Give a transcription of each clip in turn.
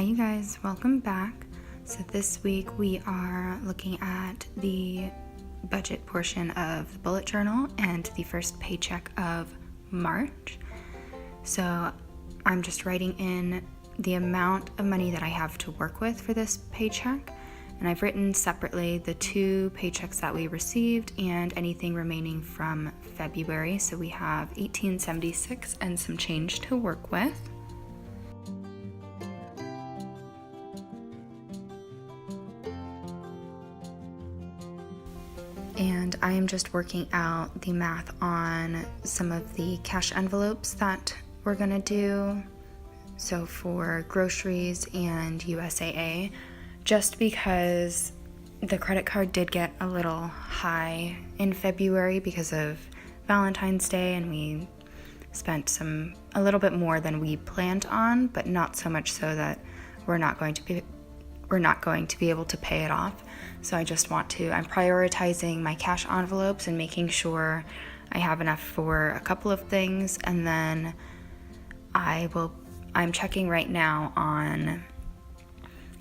you guys, welcome back. So this week we are looking at the budget portion of the bullet journal and the first paycheck of March. So I'm just writing in the amount of money that I have to work with for this paycheck, and I've written separately the 2 paychecks that we received and anything remaining from February. So we have $18.76 and some change to work with. And I am just working out the math on some of the cash envelopes that we're gonna do. So for groceries and USAA, just because the credit card did get a little high in February because of Valentine's Day, and we spent a little bit more than we planned on, but not so much so that we're not going to be able to pay it off. So I'm prioritizing my cash envelopes and making sure I have enough for a couple of things, and then I'm checking right now on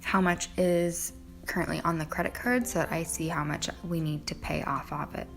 how much is currently on the credit card so that I see how much we need to pay off of it.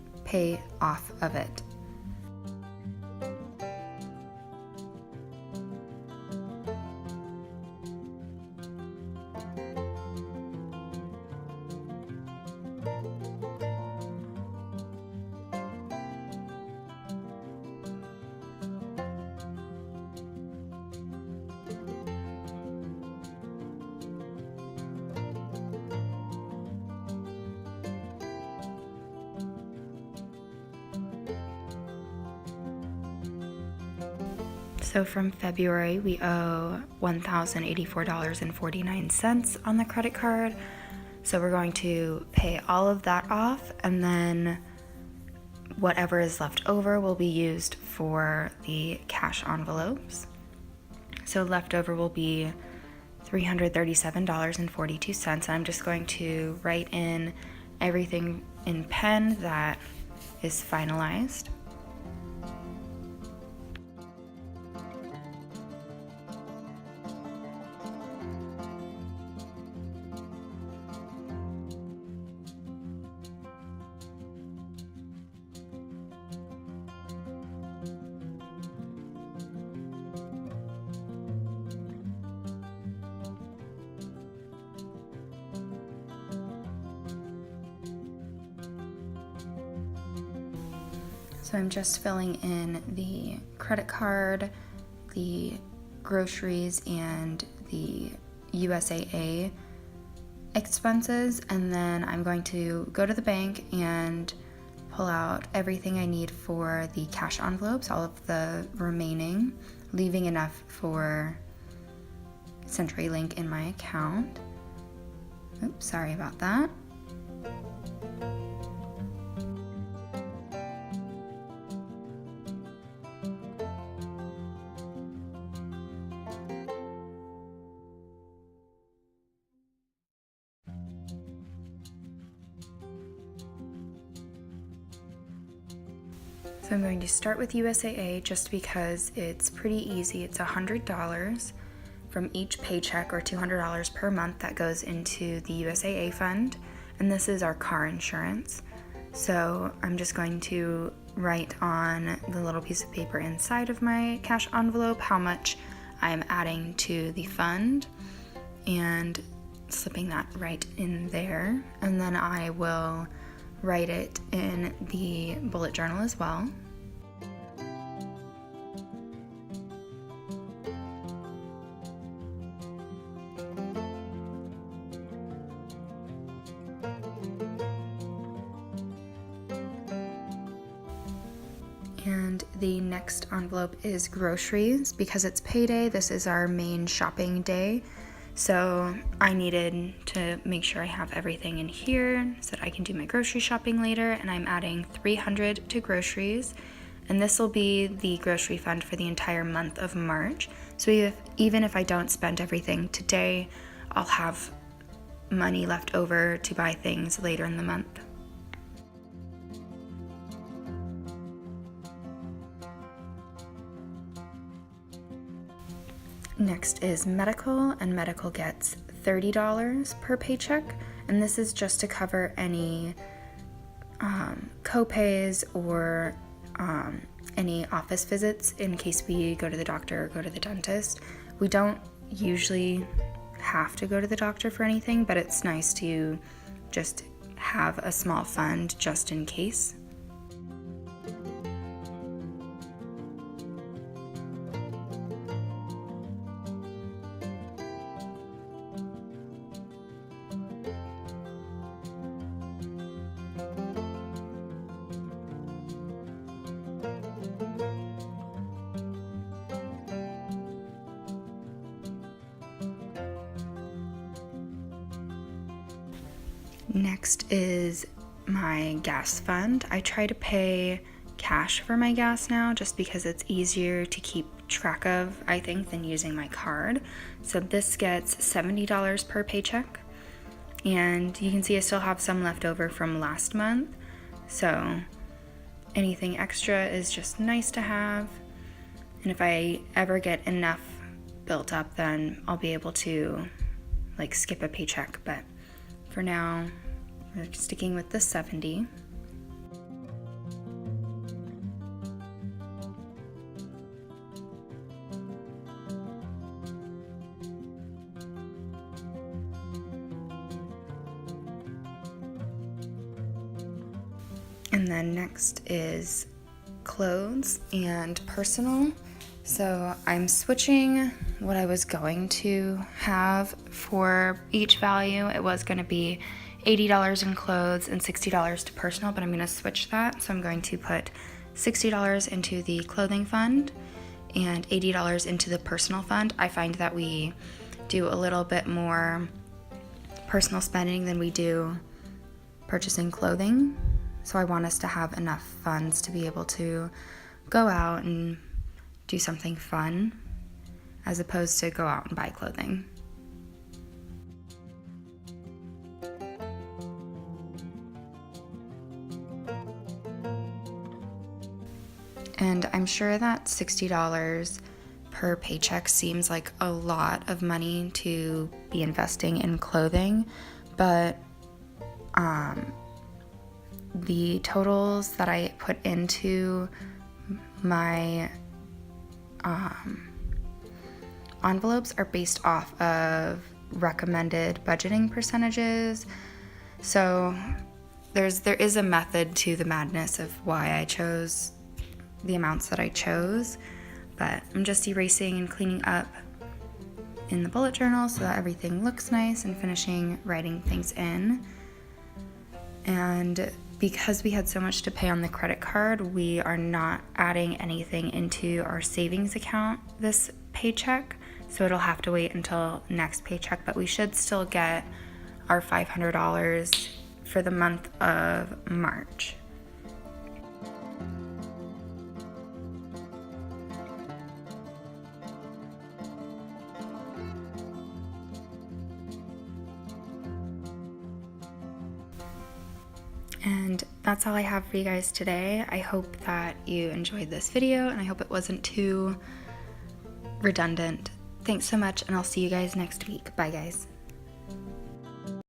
So from February, we owe $1,084.49 on the credit card. So we're going to pay all of that off, and then whatever is left over will be used for the cash envelopes. So leftover will be $337.42. And I'm just going to write in everything in pen that is finalized. So I'm just filling in the credit card, the groceries, and the USAA expenses, and then I'm going to go to the bank and pull out everything I need for the cash envelopes, all of the remaining, leaving enough for CenturyLink in my account. Oops, sorry about that. So I'm going to start with USAA just because it's pretty easy. It's $100 from each paycheck, or $200 per month, that goes into the USAA fund, and this is our car insurance. So I'm just going to write on the little piece of paper inside of my cash envelope how much I'm adding to the fund and slipping that right in there, and then I will write it in the bullet journal as well. And the next envelope is groceries. Because it's payday, this is our main shopping day. So I needed to make sure I have everything in here so that I can do my grocery shopping later, and I'm adding $300 to groceries, and this will be the grocery fund for the entire month of March. So even if I don't spend everything today, I'll have money left over to buy things later in the month. Next is medical, and medical gets $30 per paycheck, and this is just to cover any co-pays or any office visits in case we go to the doctor or go to the dentist. We don't usually have to go to the doctor for anything, but it's nice to just have a small fund just in case. Next is my gas fund. I try to pay cash for my gas now just because it's easier to keep track of, I think, than using my card. So this gets $70 per paycheck, and you can see I still have some left over from last month, so anything extra is just nice to have. And if I ever get enough built up, then I'll be able to like skip a paycheck, but for now we're sticking with the 70. And then next is clothes and personal. So I'm switching what I was going to have for each value. It was going to be $80 in clothes and $60 to personal, but I'm going to switch that. So I'm going to put $60 into the clothing fund and $80 into the personal fund. I find that we do a little bit more personal spending than we do purchasing clothing. So I want us to have enough funds to be able to go out and do something fun as opposed to go out and buy clothing. And I'm sure that $60 per paycheck seems like a lot of money to be investing in clothing, but the totals that I put into my envelopes are based off of recommended budgeting percentages. So there is a method to the madness of why I chose the amounts that I chose, but I'm just erasing and cleaning up in the bullet journal so that everything looks nice and finishing writing things in. And because we had so much to pay on the credit card, we are not adding anything into our savings account this paycheck, so it'll have to wait until next paycheck, but we should still get our $500 for the month of March. And that's all I have for you guys today. I hope that you enjoyed this video, and I hope it wasn't too redundant. Thanks so much, and I'll see you guys next week. Bye, guys.